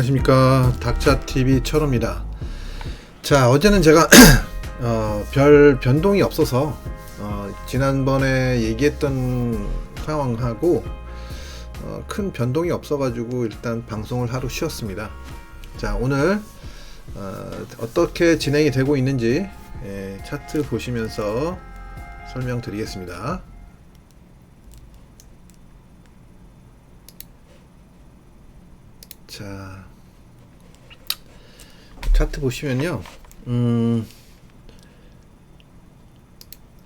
안녕하십니까, 닥자TV 철호입니다. 자, 어제는 제가 별 변동이 없어서 지난번에 얘기했던 상황하고 큰 변동이 없어가지고 일단 방송을 하루 쉬었습니다. 자, 오늘 어떻게 진행이 되고 있는지 차트 보시면서 설명드리겠습니다. 자, 차트 보시면요,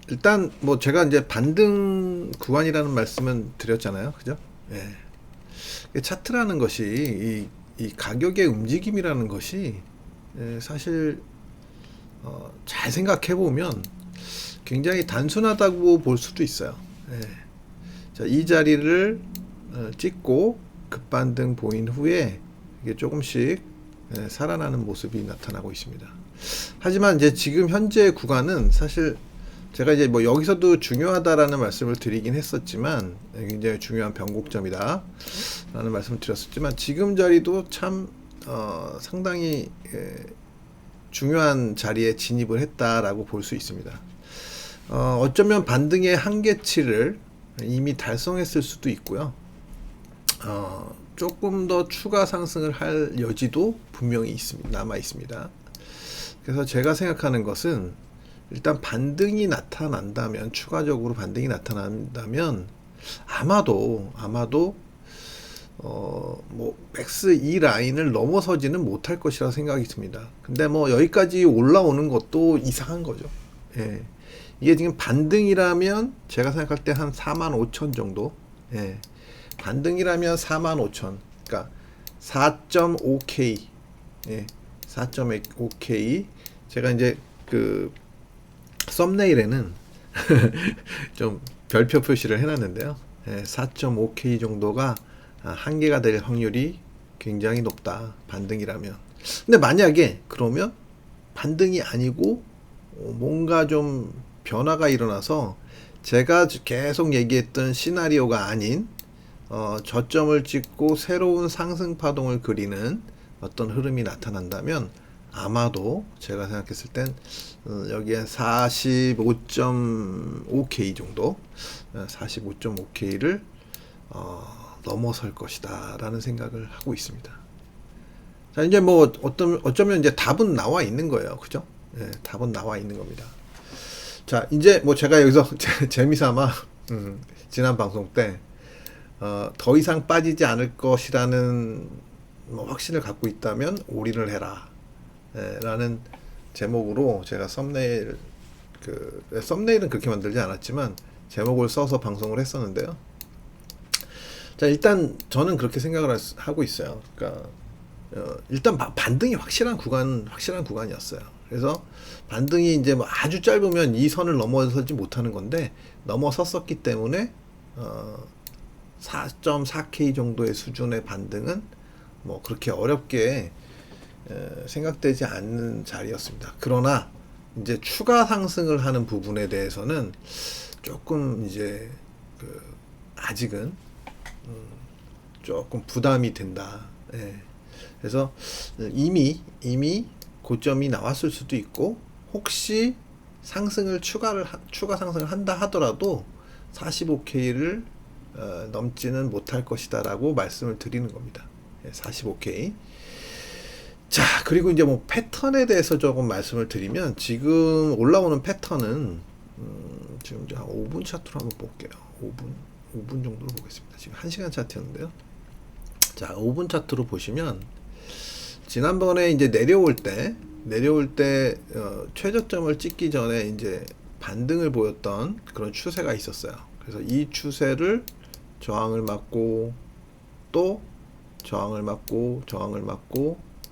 일단 뭐 제가 이제 반등 구간이라는 말씀은 드렸잖아요, 그죠? 차트라는 것이 이 가격의 움직임이라는 것이 사실 잘 생각해 보면 굉장히 단순하다고 볼 수도 있어요. 자, 이 자리를 찍고 급반등 보인 후에 이게 조금씩 살아나는 모습이 나타나고 있습니다. 하지만 이제 지금 현재 구간은 사실 제가 이제 뭐 여기서도 중요하다라는 말씀을 드리긴 했었지만, 굉장히 중요한 변곡점이다 라는 말씀을 드렸었지만, 지금 자리도 참 상당히 중요한 자리에 진입을 했다라고 볼 수 있습니다. 어쩌면 반등의 한계치를 이미 달성했을 수도 있고요. 조금 더 추가 상승을 할 여지도 분명히 남아 있습니다. 그래서 제가 생각하는 것은, 일단 반등이 나타난다면, 추가적으로 반등이 나타난다면 아마도 뭐 맥스 이 라인을 넘어서지는 못할 것이라 생각이 듭니다. 근데 뭐 여기까지 올라오는 것도 이상한 거죠. 이게 지금 반등이라면 제가 생각할 때 한 45,000 정도. 반등이라면 45,000, 그러니까 4.5K, 4.5K. 제가 이제 그 썸네일에는 좀 별표 표시를 해놨는데요. 4.5K 정도가 한계가 될 확률이 굉장히 높다, 반등이라면. 근데 만약에 그러면 반등이 아니고 뭔가 좀 변화가 일어나서 제가 계속 얘기했던 시나리오가 아닌 저점을 찍고 새로운 상승 파동을 그리는 어떤 흐름이 나타난다면, 아마도 제가 생각했을 땐 여기에 45.5K 정도, 45.5K를 넘어설 것이다 라는 생각을 하고 있습니다. 자, 이제 뭐 어쩌면 이제 답은 나와 있는 거예요, 그죠? 답은 나와 있는 겁니다. 자, 이제 뭐 제가 여기서 재미삼아 지난 방송 때 더 이상 빠지지 않을 것이라는 뭐 확신을 갖고 있다면 올인을 해라 라는 제목으로 제가 썸네일은 그렇게 만들지 않았지만 제목을 써서 방송을 했었는데요. 자, 일단 저는 그렇게 생각을 하고 있어요. 그러니까 일단 반등이 확실한 구간이었어요. 그래서 반등이 이제 뭐 아주 짧으면 이 선을 넘어서지 못하는 건데, 넘어섰었기 때문에 4.4K 정도의 수준의 반등은 뭐 그렇게 어렵게 생각되지 않는 자리였습니다. 그러나 이제 추가 상승을 하는 부분에 대해서는 조금 이제 아직은 조금 부담이 된다. 그래서 이미 고점이 나왔을 수도 있고, 혹시 추가 상승을 한다 하더라도 45K를 넘지는 못할 것이다 라고 말씀을 드리는 겁니다. 45K. 자, 그리고 이제 뭐 패턴에 대해서 조금 말씀을 드리면, 지금 올라오는 패턴은 지금 한 5분 차트로 한번 볼게요. 5분 정도로 보겠습니다. 지금 1시간 차트였는데요. 자, 5분 차트로 보시면, 지난번에 이제 내려올 때 최저점을 찍기 전에 이제 반등을 보였던 그런 추세가 있었어요. 그래서 이 추세를 저항을 맞고, 또 저항을 맞고,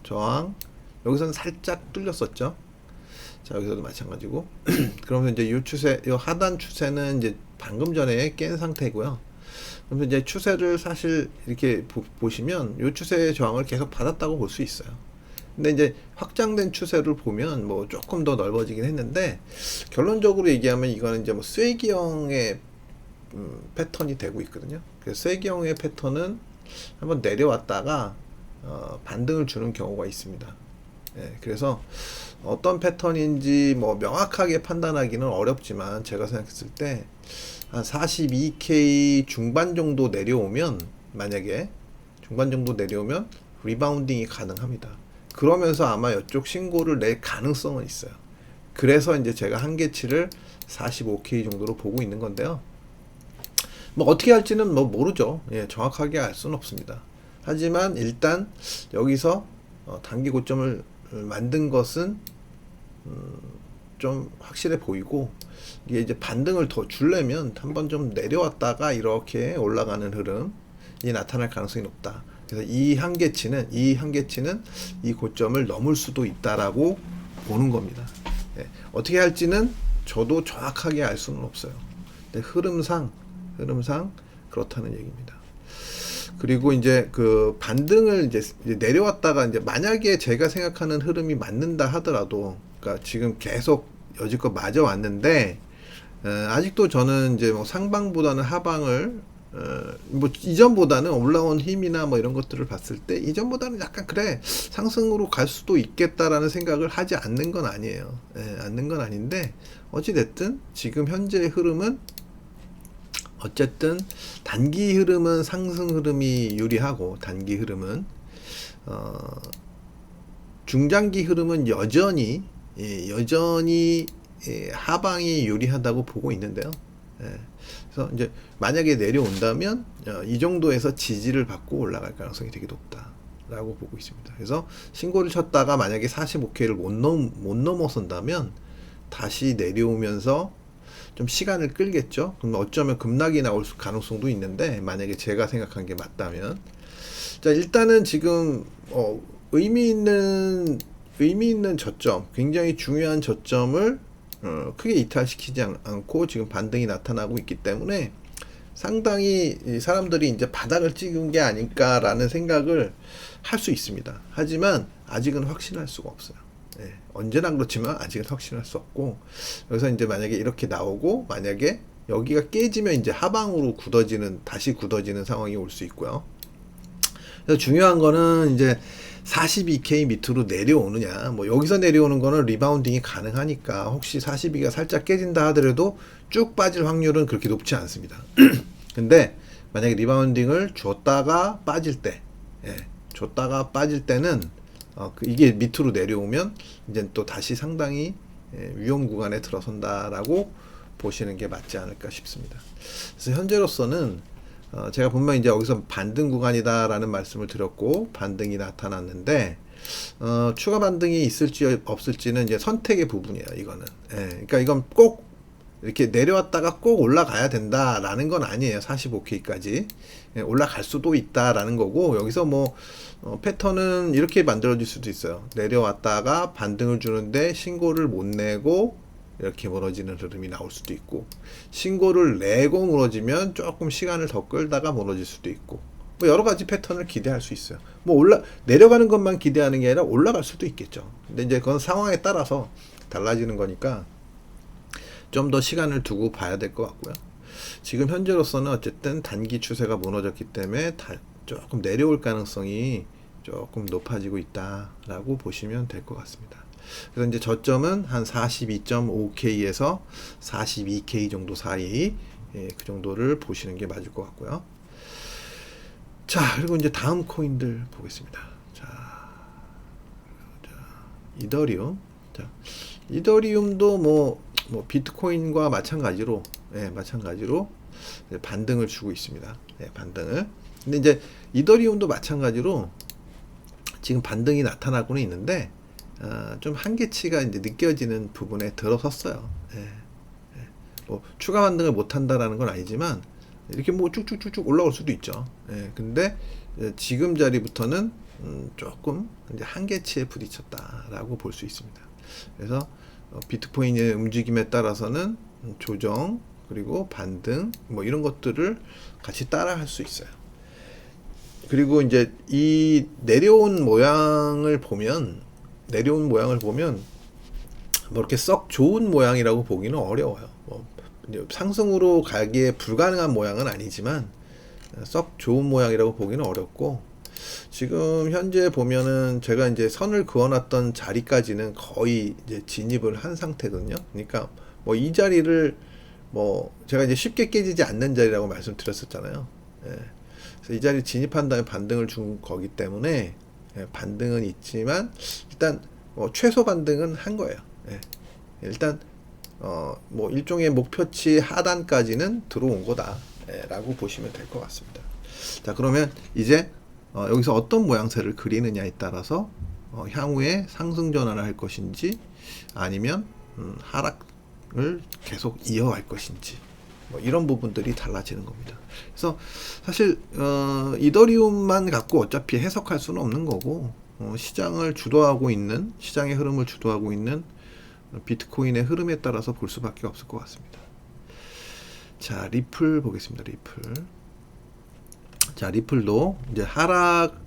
저항, 여기서는 살짝 뚫렸었죠. 자, 여기서도 마찬가지고. 그러면 이제 이 하단 추세는 이제 방금 전에 깬 상태고요. 그러면 이제 추세를 사실 이렇게 보시면 이 추세의 저항을 계속 받았다고 볼 수 있어요. 근데 이제 확장된 추세를 보면 뭐 조금 더 넓어지긴 했는데, 결론적으로 얘기하면 이거는 이제 뭐 쐐기형의 패턴이 되고 있거든요. 그래서 쐐기형의 패턴은 한번 내려왔다가 반등을 주는 경우가 있습니다. 예, 그래서 어떤 패턴인지 뭐 명확하게 판단하기는 어렵지만 제가 생각했을 때 한 42K 중반 정도 내려오면, 만약에 중반 정도 내려오면 리바운딩이 가능합니다. 그러면서 아마 이쪽 신고를 낼 가능성은 있어요. 그래서 이제 제가 한계치를 45K 정도로 보고 있는 건데요. 뭐 어떻게 할지는 뭐 모르죠. 예, 정확하게 알 수는 없습니다. 하지만 일단 여기서 단기 고점을 만든 것은 좀 확실해 보이고, 이게 이제 반등을 더 주려면 한번 좀 내려왔다가 이렇게 올라가는 흐름이 나타날 가능성이 높다. 그래서 이 한계치는 이 고점을 넘을 수도 있다라고 보는 겁니다. 예, 어떻게 할지는 저도 정확하게 알 수는 없어요. 근데 흐름상 그렇다는 얘기입니다. 그리고 이제 그 반등을 이제 내려왔다가 이제 만약에 제가 생각하는 흐름이 맞는다 하더라도, 그러니까 지금 계속 여지껏 맞아 왔는데 아직도 저는 이제 뭐 상방보다는 하방을 뭐 이전보다는 올라온 힘이나 뭐 이런 것들을 봤을 때 이전보다는 약간 그래 상승으로 갈 수도 있겠다라는 생각을 하지 않는 건 아니에요. 않는 건 아닌데, 어찌 됐든 지금 현재의 흐름은 어쨌든 단기 흐름은 상승 흐름이 유리하고, 단기 흐름은 중장기 흐름은 여전히 하방이 유리하다고 보고 있는데요. 그래서 이제 만약에 내려온다면 이 정도에서 지지를 받고 올라갈 가능성이 되게 높다라고 보고 있습니다. 그래서 신고를 쳤다가 만약에 45K를 못 넘어선다면 다시 내려오면서 좀 시간을 끌겠죠. 그럼 어쩌면 급락이 나올 가능성도 있는데, 만약에 제가 생각한 게 맞다면, 자 일단은 지금 의미 있는 저점, 굉장히 중요한 저점을 크게 이탈시키지 않고 지금 반등이 나타나고 있기 때문에 상당히 사람들이 이제 바닥을 찍은 게 아닐까라는 생각을 할 수 있습니다. 하지만 아직은 확신할 수가 없어요. 예, 언제나 그렇지만 아직은 확신할 수 없고, 여기서 이제 만약에 이렇게 나오고 만약에 여기가 깨지면 이제 하방으로 다시 굳어지는 상황이 올 수 있고요. 그래서 중요한 거는 이제 42K 밑으로 내려오느냐, 뭐 여기서 내려오는 거는 리바운딩이 가능하니까 혹시 42가 살짝 깨진다 하더라도 쭉 빠질 확률은 그렇게 높지 않습니다. 근데 만약에 리바운딩을 줬다가 빠질 때는 이게 밑으로 내려오면 이제 또 다시 상당히 위험 구간에 들어선다라고 보시는 게 맞지 않을까 싶습니다. 그래서 현재로서는 제가 분명히 이제 여기서 반등 구간이다라는 말씀을 드렸고, 반등이 나타났는데 추가 반등이 있을지 없을지는 이제 선택의 부분이에요. 이거는 그러니까 이건 꼭 이렇게 내려왔다가 꼭 올라가야 된다라는 건 아니에요. 45K까지 올라갈 수도 있다라는 거고, 여기서 뭐 패턴은 이렇게 만들어질 수도 있어요. 내려왔다가 반등을 주는데 신고를 못 내고 이렇게 무너지는 흐름이 나올 수도 있고, 신고를 내고 무너지면 조금 시간을 더 끌다가 무너질 수도 있고, 뭐 여러 가지 패턴을 기대할 수 있어요. 뭐 내려가는 것만 기대하는 게 아니라 올라갈 수도 있겠죠. 근데 이제 그건 상황에 따라서 달라지는 거니까 좀 더 시간을 두고 봐야 될 것 같고요. 지금 현재로서는 어쨌든 단기 추세가 무너졌기 때문에 조금 내려올 가능성이 조금 높아지고 있다라고 보시면 될 것 같습니다. 그래서 이제 저점은 한 42.5K에서 42K 정도 사이, 그 정도를 보시는 게 맞을 것 같고요. 자, 그리고 이제 다음 코인들 보겠습니다. 자, 이더리움. 자, 이더리움도 뭐 비트코인과 마찬가지로 반등을 주고 있습니다. 반등을. 근데 이제 이더리움도 마찬가지로 지금 반등이 나타나고는 있는데 좀 한계치가 이제 느껴지는 부분에 들어섰어요. 뭐 추가 반등을 못 한다라는 건 아니지만 이렇게 뭐 쭉쭉쭉쭉 올라올 수도 있죠. 근데 지금 자리부터는 조금 이제 한계치에 부딪혔다라고 볼 수 있습니다. 그래서 비트코인의 움직임에 따라서는 조정 그리고 반등 뭐 이런 것들을 같이 따라 할 수 있어요. 그리고 이제 이 내려온 모양을 보면 뭐 이렇게 썩 좋은 모양이라고 보기는 어려워요. 뭐 상승으로 가기에 불가능한 모양은 아니지만 썩 좋은 모양이라고 보기는 어렵고, 지금 현재 보면은 제가 이제 선을 그어놨던 자리까지는 거의 이제 진입을 한 상태거든요. 그러니까 뭐 이 자리를 뭐 제가 이제 쉽게 깨지지 않는 자리라고 말씀드렸었잖아요. 예. 그래서 이 자리 진입한 다음에 반등을 준 거기 때문에 예, 반등은 있지만 일단 최소 반등은 한 거예요. 예. 일단 뭐 일종의 목표치 하단까지는 들어온 거다 라고 보시면 될 것 같습니다. 자, 그러면 이제 여기서 어떤 모양새를 그리느냐에 따라서 향후에 상승 전환을 할 것인지 아니면 하락을 계속 이어갈 것인지 뭐 이런 부분들이 달라지는 겁니다. 그래서 사실 이더리움만 갖고 어차피 해석할 수는 없는 거고 시장을 주도하고 있는 시장의 흐름을 주도하고 있는 비트코인의 흐름에 따라서 볼 수밖에 없을 것 같습니다. 자, 리플 보겠습니다. 리플. 자, 리플도 이제 하락,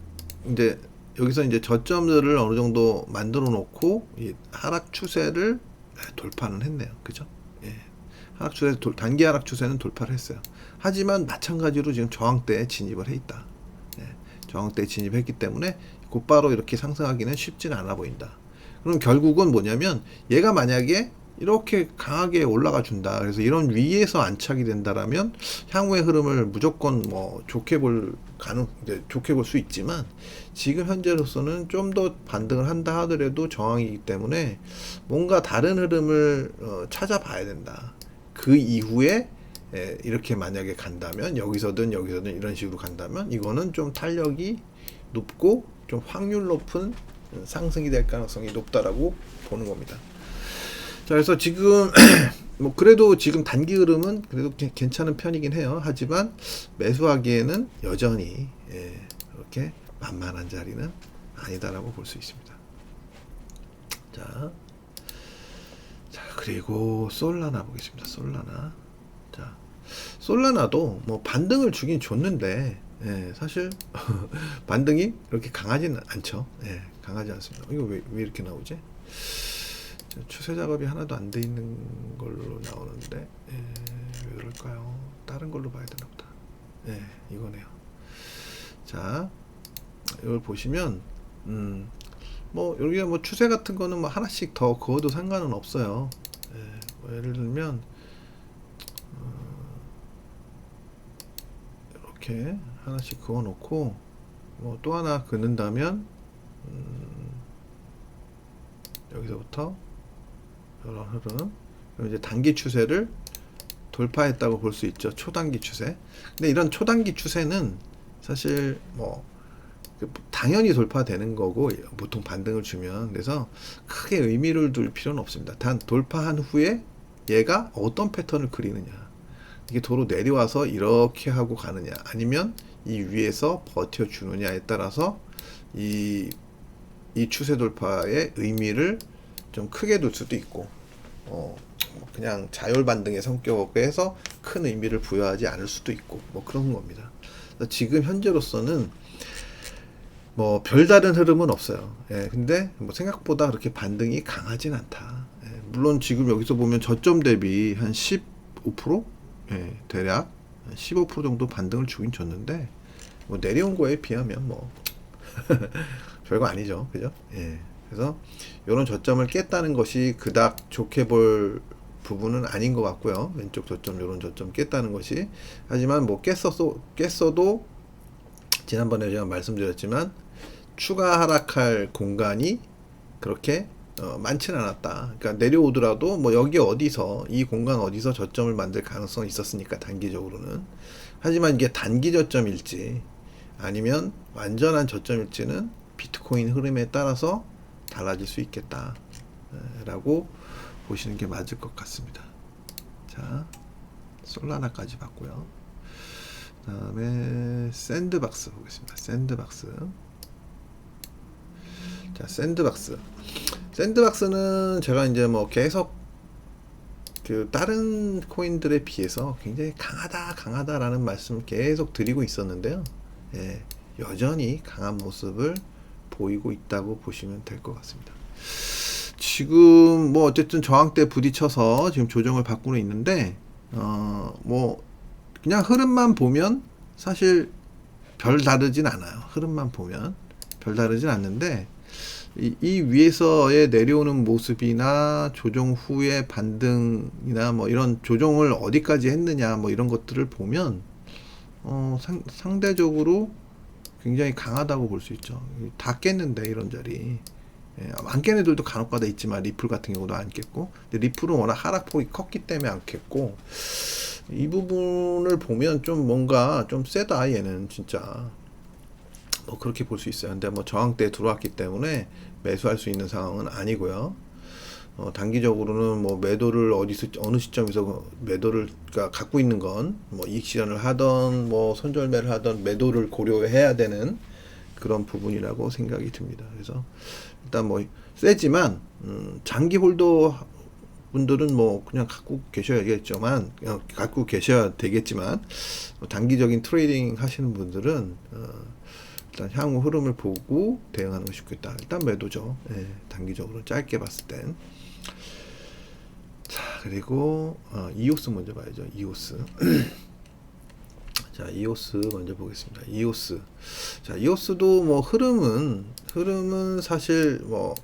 이제 여기서 이제 저점들을 어느 정도 만들어 놓고 이 하락 추세를 돌파는 했네요. 그죠? 예. 하락 추세, 단기 하락 추세는 돌파를 했어요. 하지만 마찬가지로 지금 저항대에 진입을 해 있다. 예. 저항대에 진입했기 때문에 곧바로 이렇게 상승하기는 쉽지는 않아 보인다. 그럼 결국은 뭐냐면 얘가 만약에 이렇게 강하게 올라가 준다. 그래서 이런 위에서 안착이 된다라면 향후의 흐름을 무조건 뭐 좋게 볼 좋게 볼 수 있지만 지금 현재로서는 좀 더 반등을 한다 하더라도 저항이기 때문에 뭔가 다른 흐름을 찾아봐야 된다. 그 이후에 이렇게 만약에 간다면 여기서든 이런 식으로 간다면 이거는 좀 탄력이 높고 좀 확률 높은 상승이 될 가능성이 높다라고 보는 겁니다. 자, 그래서 지금 뭐 그래도 지금 단기 흐름은 그래도 괜찮은 편이긴 해요. 하지만 매수하기에는 여전히 이렇게 만만한 자리는 아니다라고 볼 수 있습니다. 자, 그리고 솔라나 보겠습니다. 솔라나. 자, 솔라나도 뭐 반등을 주긴 줬는데 사실 반등이 이렇게 강하지는 않죠. 강하지 않습니다. 이거 왜 이렇게 나오지? 추세 작업이 하나도 안 돼 있는 걸로 나오는데 왜 그럴까요? 다른 걸로 봐야 되나 보다. 이거네요. 자, 이걸 보시면 뭐 여기가 뭐 추세 같은 거는 뭐 하나씩 더 그어도 상관은 없어요. 뭐 예를 들면 이렇게 하나씩 그어 놓고 뭐 또 하나 긋는다면 여기서부터 이런 흐름, 그럼 이제 단기 추세를 돌파했다고 볼 수 있죠. 초단기 추세. 근데 이런 초단기 추세는 사실 뭐 당연히 돌파되는 거고 보통 반등을 주면, 그래서 크게 의미를 둘 필요는 없습니다. 단 돌파한 후에 얘가 어떤 패턴을 그리느냐, 이게 도로 내려와서 이렇게 하고 가느냐 아니면 이 위에서 버텨주느냐에 따라서 이 추세 돌파의 의미를 좀 크게 둘 수도 있고 그냥 자율 반등의 성격에서 큰 의미를 부여하지 않을 수도 있고 뭐 그런 겁니다. 지금 현재로서는 뭐 별다른 흐름은 없어요. 근데 뭐 생각보다 그렇게 반등이 강하진 않다. 물론 지금 여기서 보면 저점 대비 한 15%? 대략 15% 정도 반등을 주긴 줬는데 뭐 내려온 거에 비하면 뭐 별거 아니죠. 그죠? 그래서 이런 저점을 깼다는 것이 그닥 좋게 볼 부분은 아닌 것 같고요. 왼쪽 저점, 이런 저점 깼다는 것이. 하지만 뭐 깼어도 지난번에 제가 말씀드렸지만 추가 하락할 공간이 그렇게 많지는 않았다. 그러니까 내려오더라도 뭐 여기 어디서, 이 공간 어디서 저점을 만들 가능성이 있었으니까 단기적으로는. 하지만 이게 단기 저점일지 아니면 완전한 저점일지는 비트코인 흐름에 따라서 달라질 수 있겠다 라고 보시는 게 맞을 것 같습니다. 자, 솔라나까지 봤고요. 그 다음에 샌드박스 보겠습니다. 샌드박스. 자, 샌드박스는 제가 이제 뭐 계속 그 다른 코인들에 비해서 굉장히 강하다라는 말씀을 계속 드리고 있었는데요. 여전히 강한 모습을 보이고 있다고 보시면 될 것 같습니다. 지금 뭐 어쨌든 저항대 부딪혀서 지금 조정을 받고는 있는데 뭐 그냥 흐름만 보면 사실 별 다르진 않아요. 흐름만 보면 별 다르진 않는데 이 위에서의 내려오는 모습이나 조정 후의 반등이나 뭐 이런 조정을 어디까지 했느냐 뭐 이런 것들을 보면 상대적으로 굉장히 강하다고 볼 수 있죠. 다 깼는데 이런 자리. 안 깬 애들도 간혹가다 있지만 리플 같은 경우도 안 깼고, 근데 리플은 워낙 하락폭이 컸기 때문에 안 깼고, 이 부분을 보면 좀 뭔가 좀 세다 얘는 진짜. 뭐 그렇게 볼 수 있어요. 근데 뭐 저항대에 들어왔기 때문에 매수할 수 있는 상황은 아니고요. 단기적으로는 뭐 매도를 어디서 어느 시점에서 매도를 그러니까 갖고 있는 건 뭐 이익 실현을 하던 뭐 손절매를 하던 매도를 고려해야 되는 그런 부분이라고 생각이 듭니다. 그래서 일단 뭐 세지만 장기 홀더 분들은 뭐 그냥 갖고 계셔야겠지만 갖고 계셔야 되겠지만 단기적인 트레이딩 하시는 분들은 일단 향후 흐름을 보고 대응하는 것이 좋겠다. 일단 매도죠. 예, 단기적으로 짧게 봤을 땐. 자, 그리고 이오스 먼저 봐야죠. 이오스. 자, 이오스 먼저 보겠습니다. 이오스. 자, 이오스도 뭐 흐름은 사실 뭐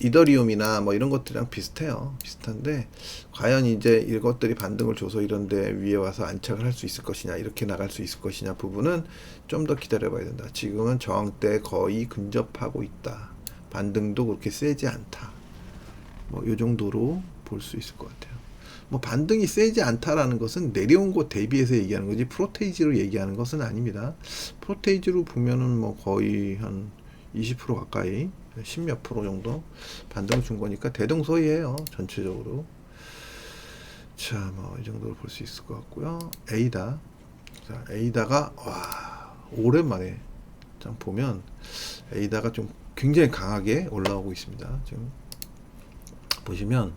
이더리움이나 뭐 이런 것들이랑 비슷해요. 비슷한데 과연 이제 이것들이 반등을 줘서 이런데 위에 와서 안착을 할 수 있을 것이냐, 이렇게 나갈 수 있을 것이냐 부분은 좀 더 기다려봐야 된다. 지금은 저항대 거의 근접하고 있다. 반등도 그렇게 세지 않다. 뭐 이 정도로 볼 수 있을 것 같아요. 뭐 반등이 세지 않다라는 것은 내려온 곳 대비해서 얘기하는 거지 프로테이지로 얘기하는 것은 아닙니다. 프로테이지로 보면은 뭐 거의 한 20% 가까이 10몇 프로 정도 반등을 준 거니까 대동소이해요. 전체적으로. 자, 뭐 이 정도로 볼 수 있을 것 같고요. 에이다. 자, 에이다가 와, 오랜만에 좀 보면 에이다가 좀 굉장히 강하게 올라오고 있습니다. 지금 보시면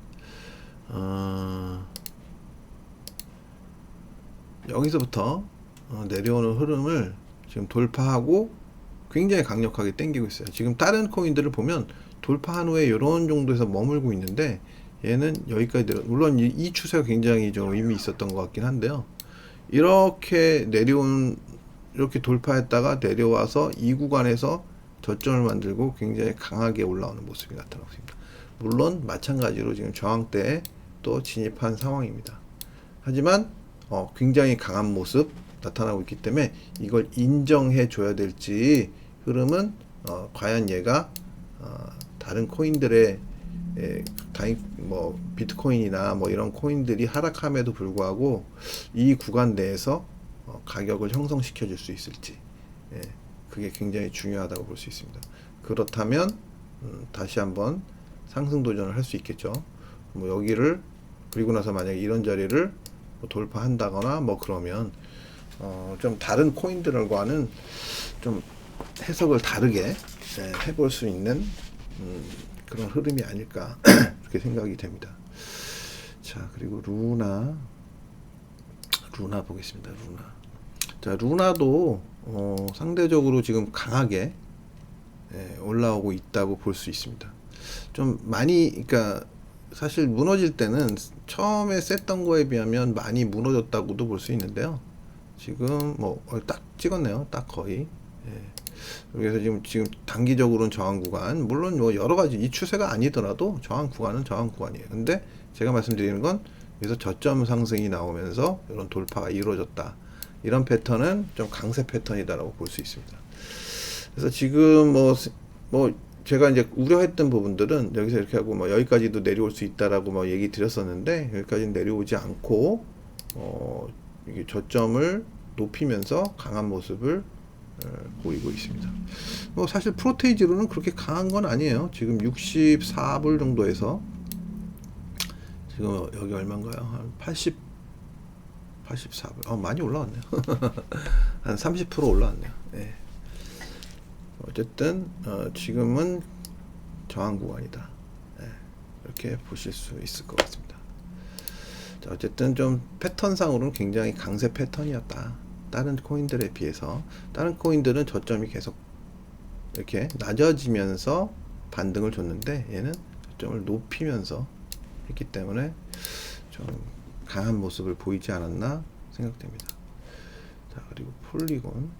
여기서부터 내려오는 흐름을 지금 돌파하고 굉장히 강력하게 당기고 있어요. 지금 다른 코인들을 보면 돌파한 후에 이런 정도에서 머물고 있는데 얘는 여기까지 내려. 물론 이 추세가 굉장히 좀 의미 있었던 것 같긴 한데요. 이렇게 이렇게 돌파했다가 내려와서 이 구간에서 저점을 만들고 굉장히 강하게 올라오는 모습이 나타나고 있습니다. 물론 마찬가지로 지금 저항대에 또 진입한 상황입니다. 하지만 굉장히 강한 모습 나타나고 있기 때문에 이걸 인정해 줘야 될지, 흐름은 과연 얘가 다른 코인들의 뭐 비트코인이나 뭐 이런 코인들이 하락함에도 불구하고 이 구간 내에서 가격을 형성시켜 줄 수 있을지, 그게 굉장히 중요하다고 볼 수 있습니다. 그렇다면 다시 한번 상승 도전을 할 수 있겠죠. 뭐 여기를 그리고 나서 만약에 이런 자리를 뭐 돌파한다거나 뭐 그러면 좀 다른 코인들과는 좀 해석을 다르게 해볼 수 있는 그런 흐름이 아닐까 그렇게 생각이 됩니다. 자, 그리고 루나 보겠습니다. 자, 루나도 상대적으로 지금 강하게 올라오고 있다고 볼 수 있습니다. 좀 많이, 그러니까 사실 무너질 때는 처음에 셌던 거에 비하면 많이 무너졌다고도 볼 수 있는데요. 지금 뭐 딱 찍었네요. 딱 거의. 그래서 지금 단기적으로는 저항 구간, 물론 뭐 여러 가지 이 추세가 아니더라도 저항 구간은 저항 구간이에요. 근데 제가 말씀드리는 건 여기서 저점 상승이 나오면서 이런 돌파가 이루어졌다. 이런 패턴은 좀 강세 패턴이다라고 볼 수 있습니다. 그래서 지금 뭐 제가 이제 우려했던 부분들은 여기서 이렇게 하고 뭐 여기까지도 내려올 수 있다라고 뭐 얘기 드렸었는데 여기까지는 내려오지 않고 이게 저점을 높이면서 강한 모습을 보이고 있습니다. 뭐 사실 프로테이지로는 그렇게 강한 건 아니에요. 지금 64불 정도에서 지금 여기 얼마인가요? 한 84불. 많이 올라왔네요. 한 30% 올라왔네요. 네. 어쨌든 지금은 저항 구간이다. 이렇게 보실 수 있을 것 같습니다. 자, 어쨌든 좀 패턴상으로는 굉장히 강세 패턴이었다. 다른 코인들에 비해서. 다른 코인들은 저점이 계속 이렇게 낮아지면서 반등을 줬는데 얘는 저점을 높이면서 했기 때문에 좀 강한 모습을 보이지 않았나 생각됩니다. 자, 그리고 폴리곤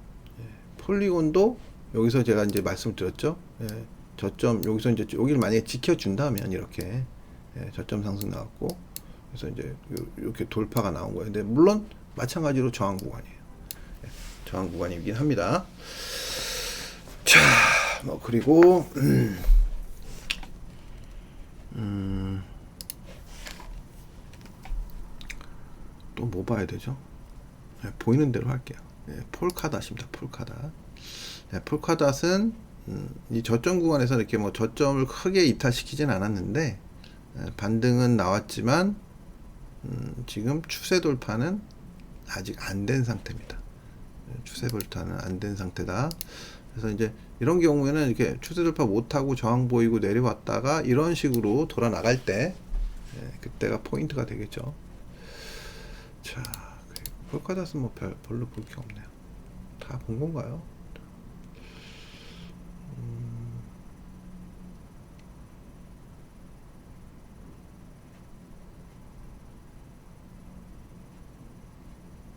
폴리곤도 여기서 제가 이제 말씀드렸죠. 예, 저점 여기서 이제 여기를 만약에 지켜준다면 이렇게 저점 상승 나왔고, 그래서 이제 이렇게 돌파가 나온 거예요. 근데 물론 마찬가지로 저항 구간이에요. 저항 구간이긴 합니다. 자, 뭐 그리고 또 뭐 봐야 되죠? 보이는 대로 할게요. 폴카닷입니다. 폴카닷. 폴카닷은 이 저점 구간에서 이렇게 뭐 저점을 크게 이탈시키진 않았는데 반등은 나왔지만 지금 추세 돌파는 아직 안 된 상태입니다. 추세 돌파는 안 된 상태다. 그래서 이제 이런 경우에는 이렇게 추세 돌파 못하고 저항 보이고 내려왔다가 이런 식으로 돌아 나갈 때 그때가 포인트가 되겠죠. 자, 폴카닷은 뭐 별로 볼 게 없네요. 다 본 건가요?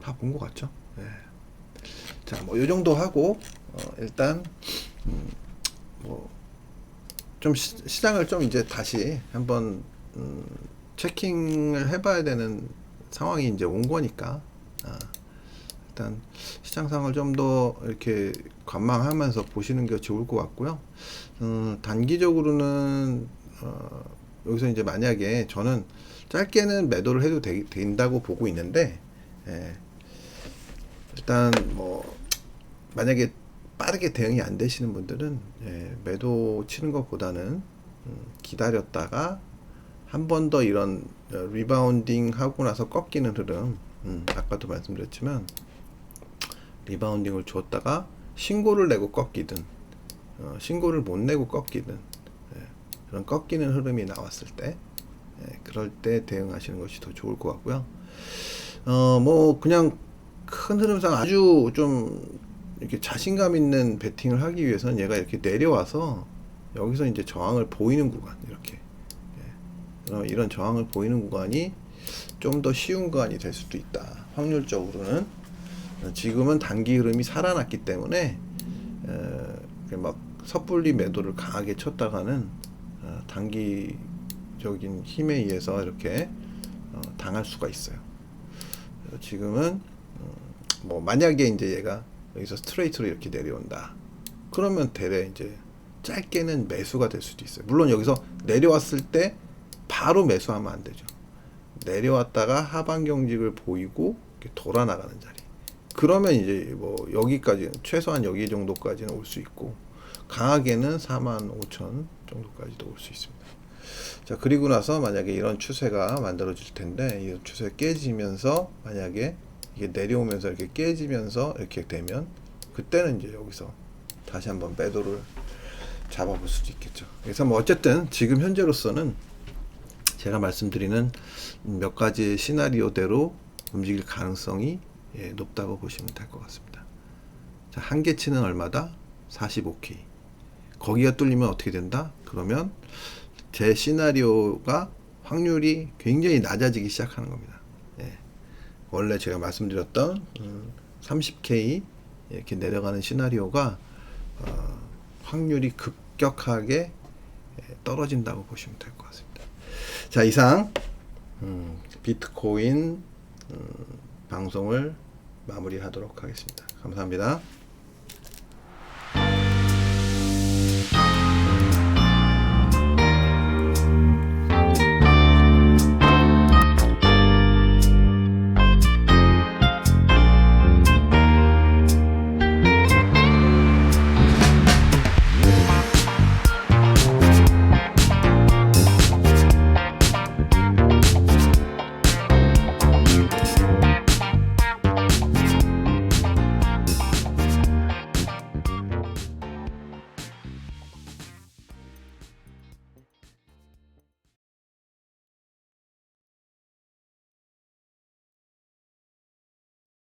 다 본 것 같죠? 네. 자, 뭐 요 정도 하고 일단 뭐 좀 시장을 좀 이제 다시 한번 체킹을 해봐야 되는 상황이 이제 온 거니까 일단 시장 상황을 좀 더 이렇게 관망하면서 보시는 게 좋을 것 같고요. 단기적으로는 여기서 이제 만약에 저는 짧게는 매도를 해도 된다고 보고 있는데, 일단 뭐 만약에 빠르게 대응이 안 되시는 분들은 매도 치는 것보다는 기다렸다가 한 번 더 이런 리바운딩 하고 나서 꺾이는 흐름, 아까도 말씀드렸지만 리바운딩을 줬다가 신고를 내고 꺾이든 신고를 못 내고 꺾이든 그런 꺾이는 흐름이 나왔을 때 그럴 때 대응하시는 것이 더 좋을 것 같고요. 뭐 그냥 큰 흐름상 아주 좀 이렇게 자신감 있는 베팅을 하기 위해서는 얘가 이렇게 내려와서 여기서 이제 저항을 보이는 구간, 이렇게 이런 저항을 보이는 구간이 좀 더 쉬운 구간이 될 수도 있다. 확률적으로는 지금은 단기 흐름이 살아났기 때문에 막 섣불리 매도를 강하게 쳤다가는 단기적인 힘에 의해서 이렇게 당할 수가 있어요. 그래서 지금은 뭐 만약에 이제 얘가 여기서 스트레이트로 이렇게 내려온다, 그러면 대략 이제 짧게는 매수가 될 수도 있어요. 물론 여기서 내려왔을 때 바로 매수하면 안 되죠. 내려왔다가 하반 경직을 보이고 이렇게 돌아 나가는 자리, 그러면 이제 뭐 여기까지는 최소한 여기 정도까지는 올 수 있고, 강하게는 45,000 정도까지도 올 수 있습니다. 자, 그리고 나서 만약에 이런 추세가 만들어질 텐데, 이 추세 깨지면서 만약에 이게 내려오면서 이렇게 깨지면서 이렇게 되면 그때는 이제 여기서 다시 한번 매도를 잡아볼 수도 있겠죠. 그래서 뭐 어쨌든 지금 현재로서는 제가 말씀드리는 몇 가지 시나리오대로 움직일 가능성이 높다고 보시면 될 것 같습니다. 자, 한계치는 얼마다? 45K. 거기가 뚫리면 어떻게 된다? 그러면 제 시나리오가 확률이 굉장히 낮아지기 시작하는 겁니다. 원래 제가 말씀드렸던 30K 이렇게 내려가는 시나리오가 확률이 급격하게 떨어진다고 보시면 될 것 같습니다. 자, 이상 비트코인 방송을 마무리하도록 하겠습니다. 감사합니다.